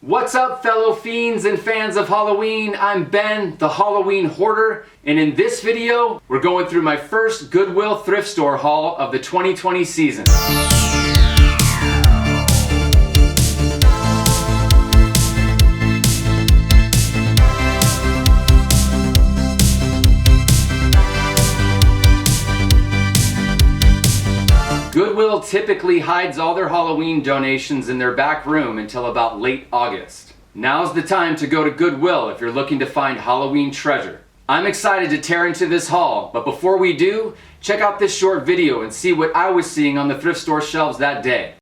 What's up, fellow fiends and fans of Halloween? I'm Ben, the Halloween Hoarder, and in this video, we're going through my first Goodwill thrift store haul of the 2020 season. Goodwill typically hides all their Halloween donations in their back room until about late August. Now's the time to go to Goodwill if you're looking to find Halloween treasure. I'm excited to tear into this haul, but before we do, check out this short video and see what I was seeing on the thrift store shelves that day.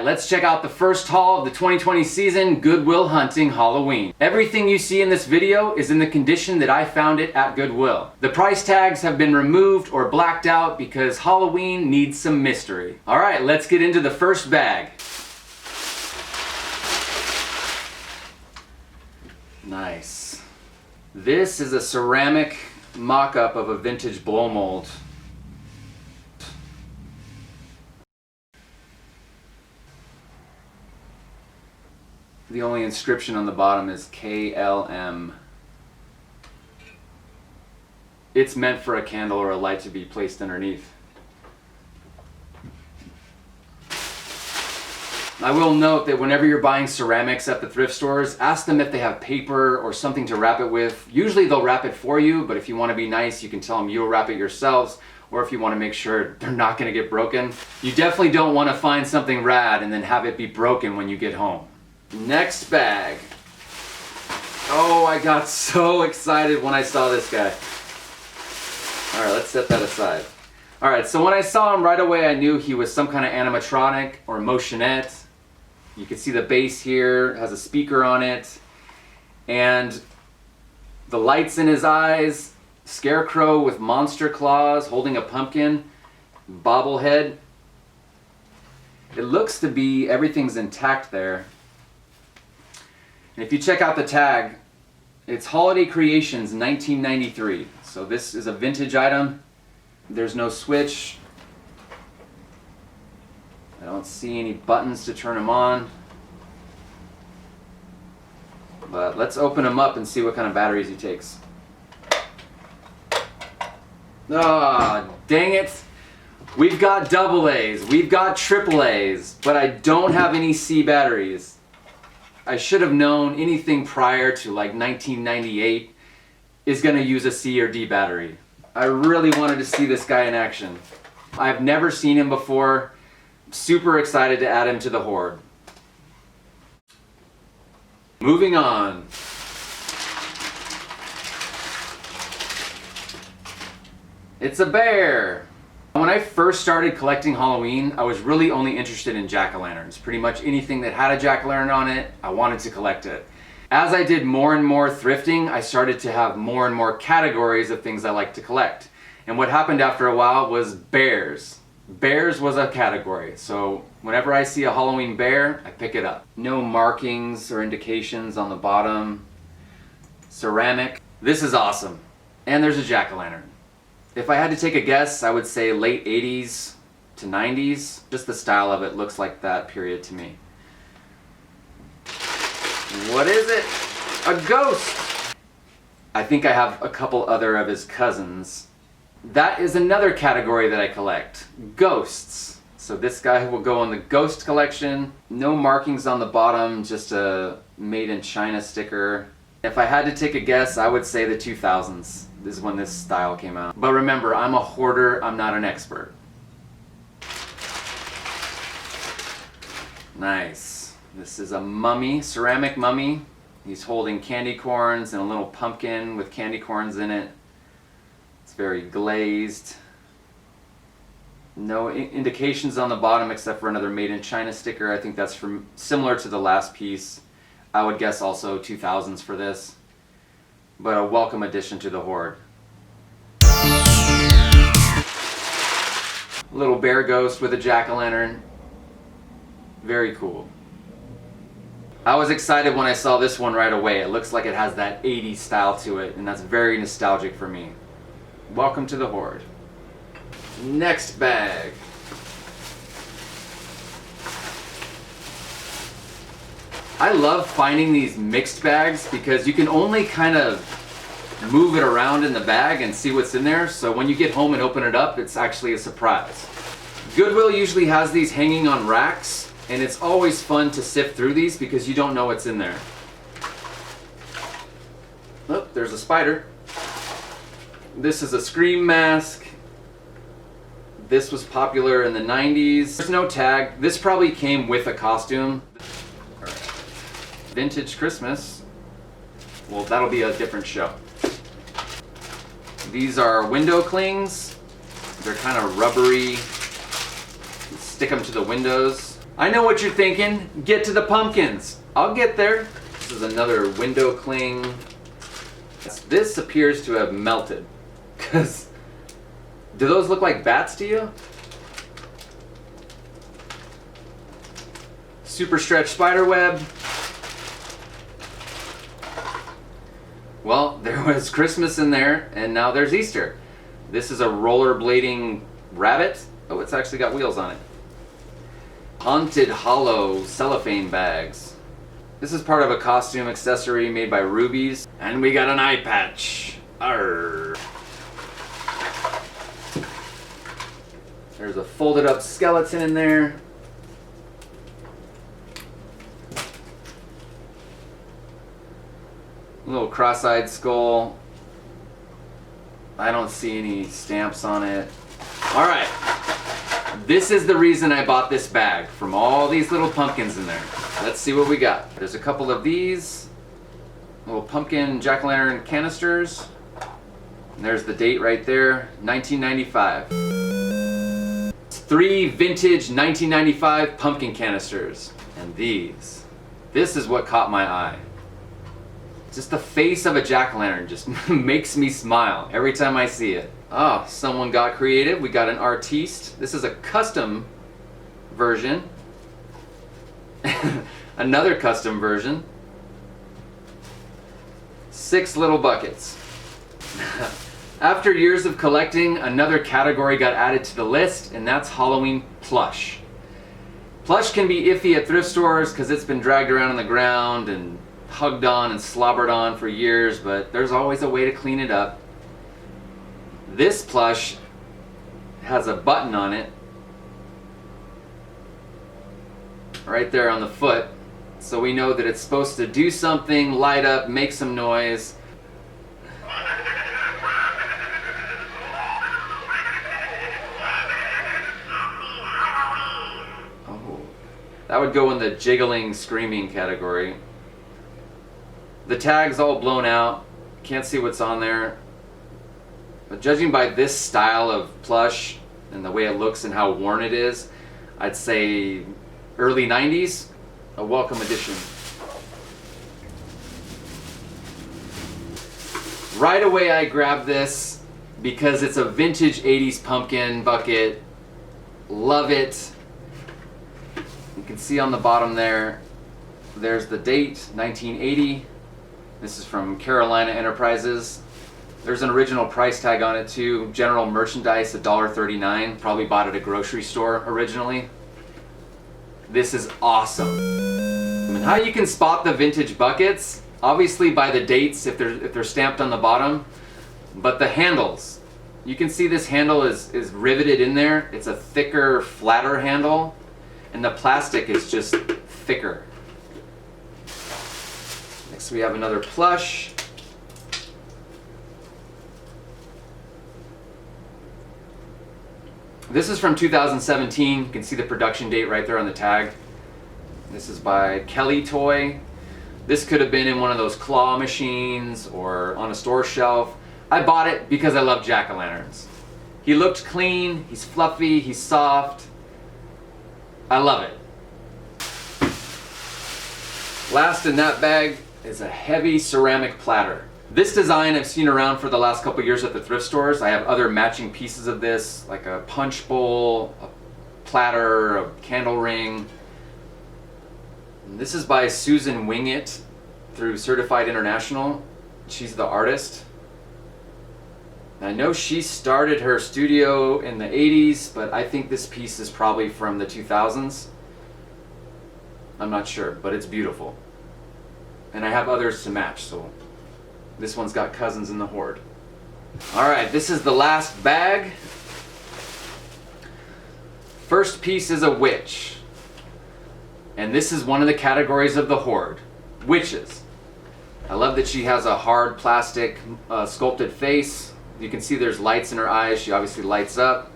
Let's check out the first haul of the 2020 season, Goodwill Hunting Halloween. Everything you see in this video is in the condition that I found it at Goodwill. The price tags have been removed or blacked out because Halloween needs some mystery. Alright, let's get into the first bag. Nice. This is a ceramic mock-up of a vintage blow mold. The only inscription on the bottom is KLM. It's meant for a candle or a light to be placed underneath. I will note that whenever you're buying ceramics at the thrift stores, ask them if they have paper or something to wrap it with. Usually they'll wrap it for you, but if you want to be nice, you can tell them you'll wrap it yourselves, or if you want to make sure they're not going to get broken. You definitely don't want to find something rad and then have it be broken when you get home. Next bag. Oh, I got so excited when I saw this guy. Alright, let's set that aside. Alright, so when I saw him right away, I knew he was some kind of animatronic or motionette. You can see the base here, has a speaker on it. And the lights in his eyes, scarecrow with monster claws holding a pumpkin, bobblehead. It looks to be everything's intact there. And if you check out the tag, it's Holiday Creations 1993. So this is a vintage item. There's no switch. I don't see any buttons to turn them on. But let's open them up and see what kind of batteries he takes. Ah, dang it. We've got AA's, we've got AAA's, but I don't have any C batteries. I should have known anything prior to like 1998 is going to use a C or D battery. I really wanted to see this guy in action. I've never seen him before. Super excited to add him to the horde. Moving on. It's a bear. When I first started collecting Halloween, I was really only interested in jack-o'-lanterns. Pretty much anything that had a jack-o'-lantern on it, I wanted to collect it. As I did more and more thrifting, I started to have more and more categories of things I like to collect. And what happened after a while was bears. Bears was a category, so whenever I see a Halloween bear, I pick it up. No markings or indications on the bottom. Ceramic. This is awesome. And there's a jack-o'-lantern. If I had to take a guess, I would say late 80s to 90s. Just the style of it looks like that period to me. What is it? A ghost! I think I have a couple other of his cousins. That is another category that I collect. Ghosts. So this guy will go on the ghost collection. No markings on the bottom, just a made in China sticker. If I had to take a guess, I would say the 2000s. This is when this style came out. But remember, I'm a hoarder, I'm not an expert. Nice. This is a mummy, ceramic mummy. He's holding candy corns and a little pumpkin with candy corns in it. It's very glazed. No indications on the bottom except for another Made in China sticker. I think that's from similar to the last piece. I would guess also 2000s for this. But a welcome addition to the hoard. Little bear ghost with a jack-o'-lantern. Very cool. I was excited when I saw this one right away. It looks like it has that 80s style to it, and that's very nostalgic for me. Welcome to the hoard. Next bag. I love finding these mixed bags because you can only kind of move it around in the bag and see what's in there. So when you get home and open it up, it's actually a surprise. Goodwill usually has these hanging on racks, and it's always fun to sift through these because you don't know what's in there. Oh, there's a spider. This is a Scream mask. This was popular in the 90s. There's no tag. This probably came with a costume. Vintage Christmas. Well, that'll be a different show. These are window clings. They're kind of rubbery. Stick them to the windows. I know what you're thinking. Get to the pumpkins. I'll get there. This is another window cling. This appears to have melted. Because do those look like bats to you? Super stretch spider web. Well, there was Christmas in there, and now there's Easter. This is a rollerblading rabbit. Oh, it's actually got wheels on it. Haunted hollow cellophane bags. This is part of a costume accessory made by Rubies. And we got an eye patch. Arr. There's a folded up skeleton in there. A little cross-eyed skull. I don't see any stamps on it. All right. This is the reason I bought this bag, from all these little pumpkins in there. Let's see what we got. There's a couple of these little pumpkin jack-o'-lantern canisters. And there's the date right there, 1995. It's 3 vintage 1995 pumpkin canisters. And this is what caught my eye. Just the face of a jack-o'-lantern just makes me smile every time I see it. Oh, someone got creative. We got an artiste. This is a custom version. Another custom version. 6 little buckets. After years of collecting, another category got added to the list, and that's Halloween plush. Plush can be iffy at thrift stores because it's been dragged around on the ground and hugged on and slobbered on for years, but there's always a way to clean it up. This plush has a button on it right there on the foot, so we know that it's supposed to do something, light up, make some noise. Oh, that would go in the jiggling, screaming category. The tag's all blown out, can't see what's on there. But judging by this style of plush and the way it looks and how worn it is, I'd say early 90s, a welcome addition. Right away I grabbed this because it's a vintage 80s pumpkin bucket. Love it. You can see on the bottom there's the date, 1980. This is from Carolina Enterprises. There's an original price tag on it too. General merchandise, $1.39. Probably bought at a grocery store originally. This is awesome. And how you can spot the vintage buckets, obviously by the dates if they're stamped on the bottom, but the handles. You can see this handle is riveted in there. It's a thicker, flatter handle, and the plastic is just thicker. Next we have another plush. This is from 2017. You can see the production date right there on the tag. This is by Kelly Toy. This could have been in one of those claw machines or on a store shelf. I bought it because I love jack-o'-lanterns. He looked clean, he's fluffy, he's soft. I love it. Last in that bag is a heavy ceramic platter. This design I've seen around for the last couple years at the thrift stores. I have other matching pieces of this, like a punch bowl, a platter, a candle ring. And this is by Susan Wingett through Certified International. She's the artist. I know she started her studio in the 80s, but I think this piece is probably from the 2000s. I'm not sure, but it's beautiful. And I have others to match, so this one's got cousins in the Hoard. All right, this is the last bag. First piece is a witch. And this is one of the categories of the Hoard, witches. I love that she has a hard plastic sculpted face. You can see there's lights in her eyes. She obviously lights up.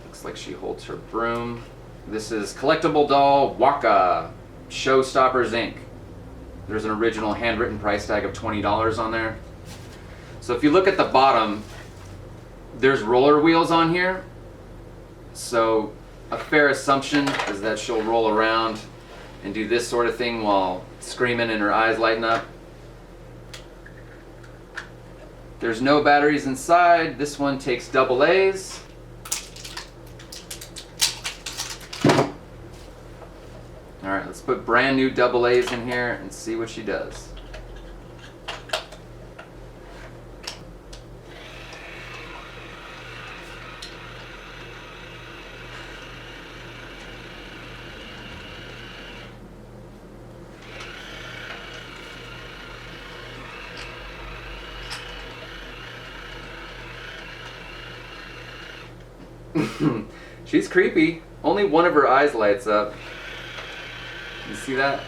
Looks like she holds her broom. This is Collectible Doll Waka, Showstoppers Inc. There's an original handwritten price tag of $20 on there. So if you look at the bottom, there's roller wheels on here. So a fair assumption is that she'll roll around and do this sort of thing while screaming and her eyes lighting up. There's no batteries inside. This one takes double A's. All right, let's put brand new double A's in here and see what she does. She's creepy. Only one of her eyes lights up. You see that?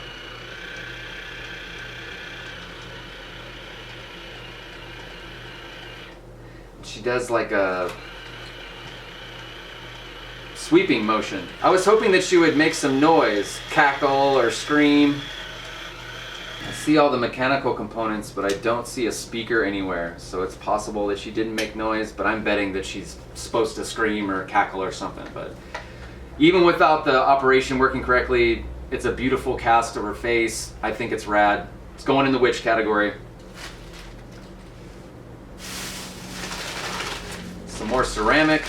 She does like a sweeping motion. I was hoping that she would make some noise, cackle or scream. I see all the mechanical components, but I don't see a speaker anywhere, so it's possible that she didn't make noise, but I'm betting that she's supposed to scream or cackle or something. But even without the operation working correctly, it's a beautiful cast of her face. I think it's rad. It's going in the witch category. Some more ceramic.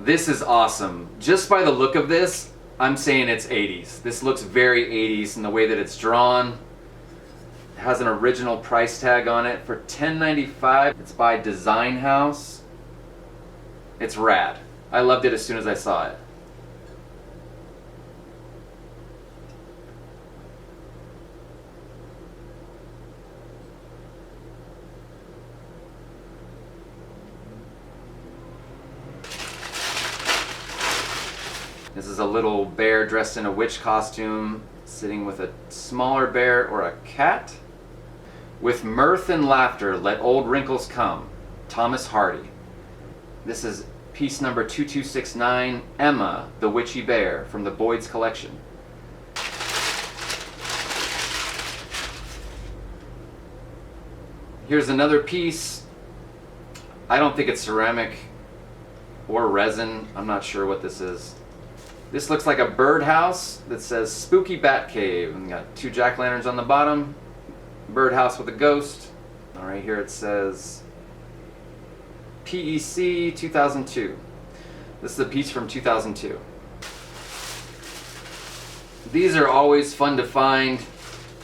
This is awesome. Just by the look of this, I'm saying it's 80s. This looks very 80s in the way that it's drawn. It has an original price tag on it for $10.95. It's by Design House. It's rad. I loved it as soon as I saw it. This is a little bear dressed in a witch costume, sitting with a smaller bear or a cat. With mirth and laughter, let old wrinkles come. Thomas Hardy. This is piece number 2269, Emma, the Witchy Bear, from the Boyd's collection. Here's another piece. I don't think it's ceramic or resin. I'm not sure what this is. This looks like a birdhouse that says Spooky Bat Cave. And got two jack-o'-lanterns on the bottom. Birdhouse with a ghost. All right, here it says PEC 2002. This is a piece from 2002. These are always fun to find.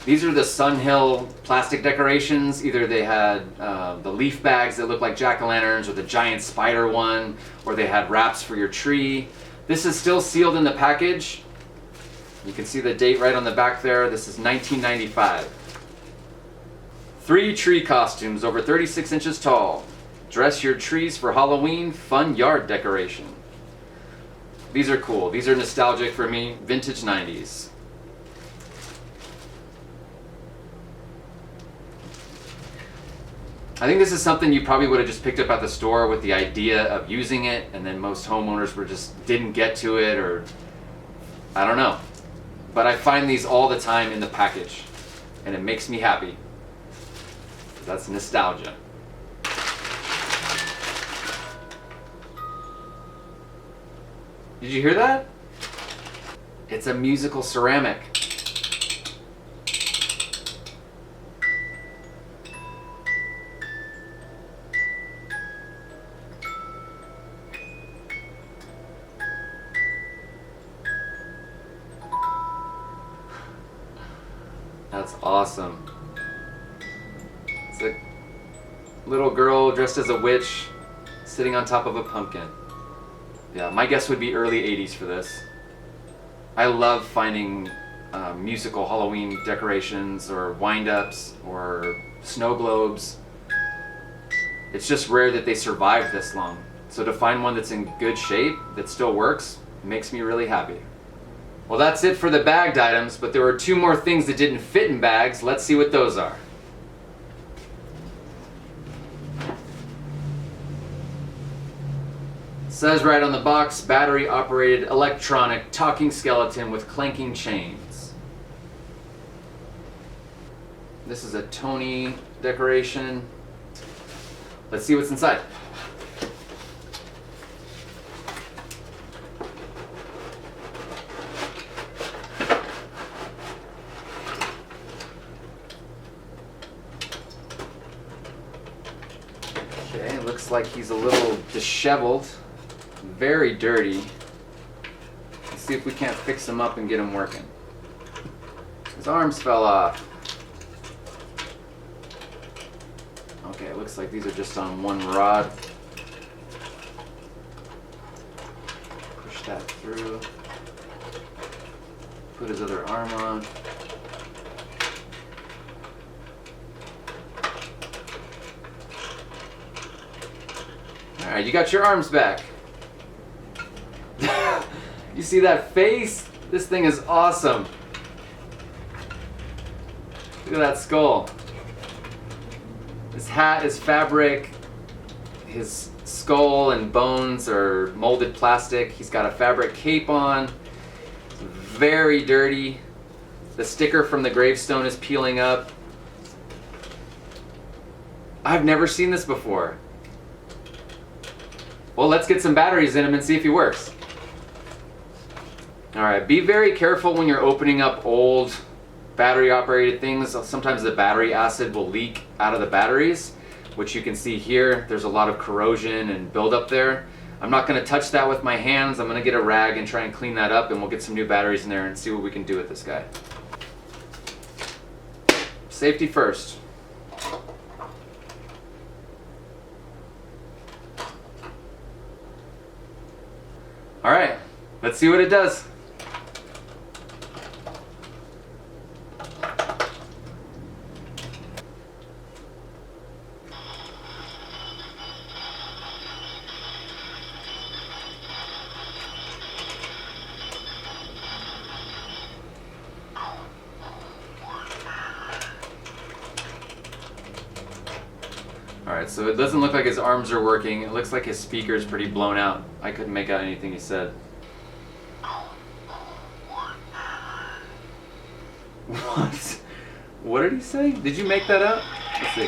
These are the Sunhill plastic decorations. Either they had the leaf bags that look like jack-o'-lanterns, or the giant spider one, or they had wraps for your tree. This is still sealed in the package. You can see the date right on the back there. This is 1995. 3 tree costumes over 36 inches tall. Dress your trees for Halloween, fun yard decoration. These are cool. These are nostalgic for me. Vintage 90s. I think this is something you probably would have just picked up at the store with the idea of using it, and then most homeowners didn't get to it, or I don't know. but I find these all the time in the package, and it makes me happy. That's nostalgia. Did you hear that? It's a musical ceramic. That's awesome. It's a little girl dressed as a witch sitting on top of a pumpkin. Yeah, my guess would be early 80s for this. I love finding musical Halloween decorations or wind-ups or snow globes. It's just rare that they survive this long. So to find one that's in good shape, that still works, makes me really happy. Well, that's it for the bagged items, but there were 2 more things that didn't fit in bags. Let's see what those are. It says right on the box, battery-operated electronic talking skeleton with clanking chains. This is a Tony decoration. Let's see what's inside. Okay, looks like he's a little disheveled, very dirty. Let's see if we can't fix him up and get him working. His arms fell off. Okay, it looks like these are just on one rod. Push that through. Put his other arm on. Alright, you got your arms back. You see that face? This thing is awesome. Look at that skull. His hat is fabric. His skull and bones are molded plastic. He's got a fabric cape on. Very dirty. The sticker from the gravestone is peeling up. I've never seen this before. Well, let's get some batteries in him and see if he works. Alright, be very careful when you're opening up old battery-operated things. Sometimes the battery acid will leak out of the batteries, which you can see here. There's a lot of corrosion and buildup there. I'm not going to touch that with my hands. I'm going to get a rag and try and clean that up, and we'll get some new batteries in there and see what we can do with this guy. Safety first. Alright, let's see what it does. Alright, so it doesn't look like his arms are working. It looks like his speaker is pretty blown out. I couldn't make out anything he said. What? What did he say? Did you make that up? Let's see.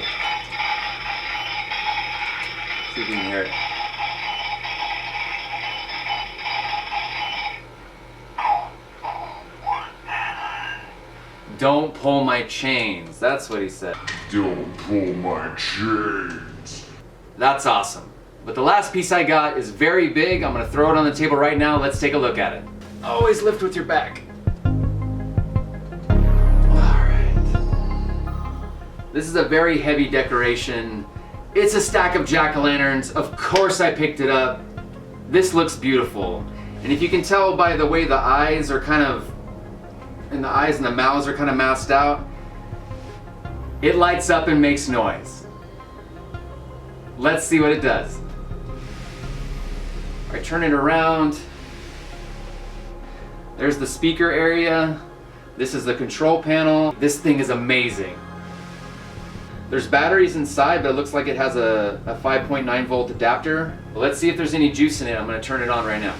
See if you can hear it. Don't pull my chains. That's what he said. Don't pull my chains. That's awesome. But the last piece I got is very big. I'm gonna throw it on the table right now. Let's take a look at it. Always lift with your back. This is a very heavy decoration. It's a stack of jack-o'-lanterns. Of course I picked it up. This looks beautiful. And if you can tell by the way the eyes are kind of, and the eyes and the mouths are kind of masked out, it lights up and makes noise. Let's see what it does. I turn it around. There's the speaker area. This is the control panel. This thing is amazing. There's batteries inside, but it looks like it has a 5.9 volt adapter. Well, let's see if there's any juice in it. I'm going to turn it on right now.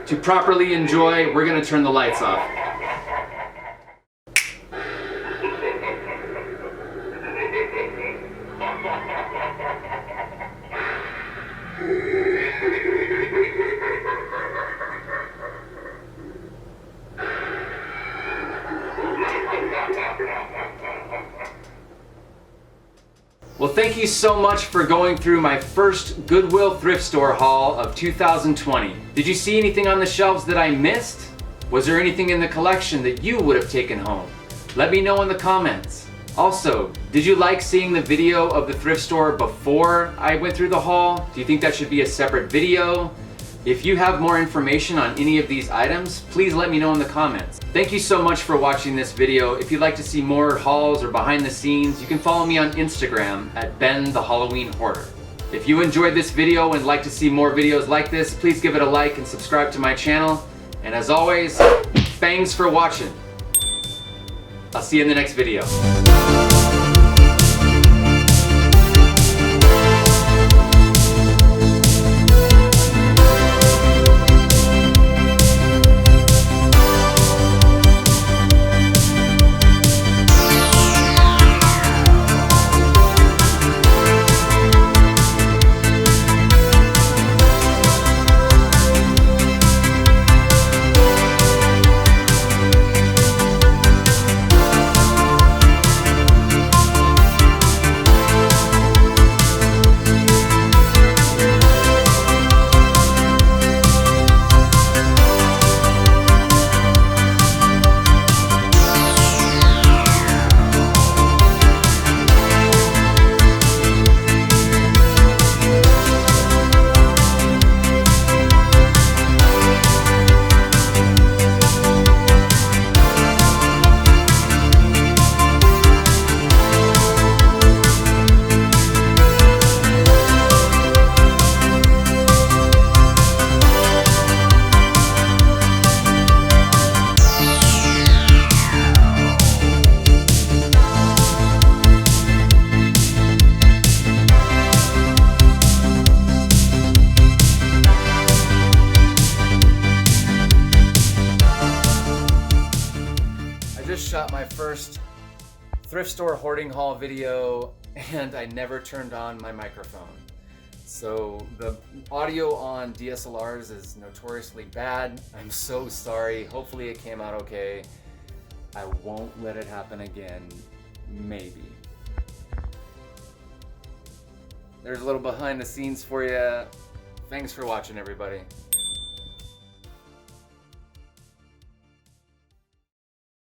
To properly enjoy, we're gonna turn the lights off. Well, thank you so much for going through my first Goodwill thrift store haul of 2020. Did you see anything on the shelves that I missed? Was there anything in the collection that you would have taken home? Let me know in the comments. Also, did you like seeing the video of the thrift store before I went through the haul? Do you think that should be a separate video? If you have more information on any of these items, please let me know in the comments. Thank you so much for watching this video. If you'd like to see more hauls or behind the scenes, you can follow me on Instagram at Ben the Halloween Hoarder. If you enjoyed this video and like to see more videos like this, please give it a like and subscribe to my channel. And as always, Fangs for watching. I'll see you in the next video. Shot my first thrift store hoarding haul video and I never turned on my microphone. So the audio on DSLRs is notoriously bad. I'm so sorry. Hopefully it came out okay. I won't let it happen again. Maybe. There's a little behind the scenes for you. Thanks for watching, everybody.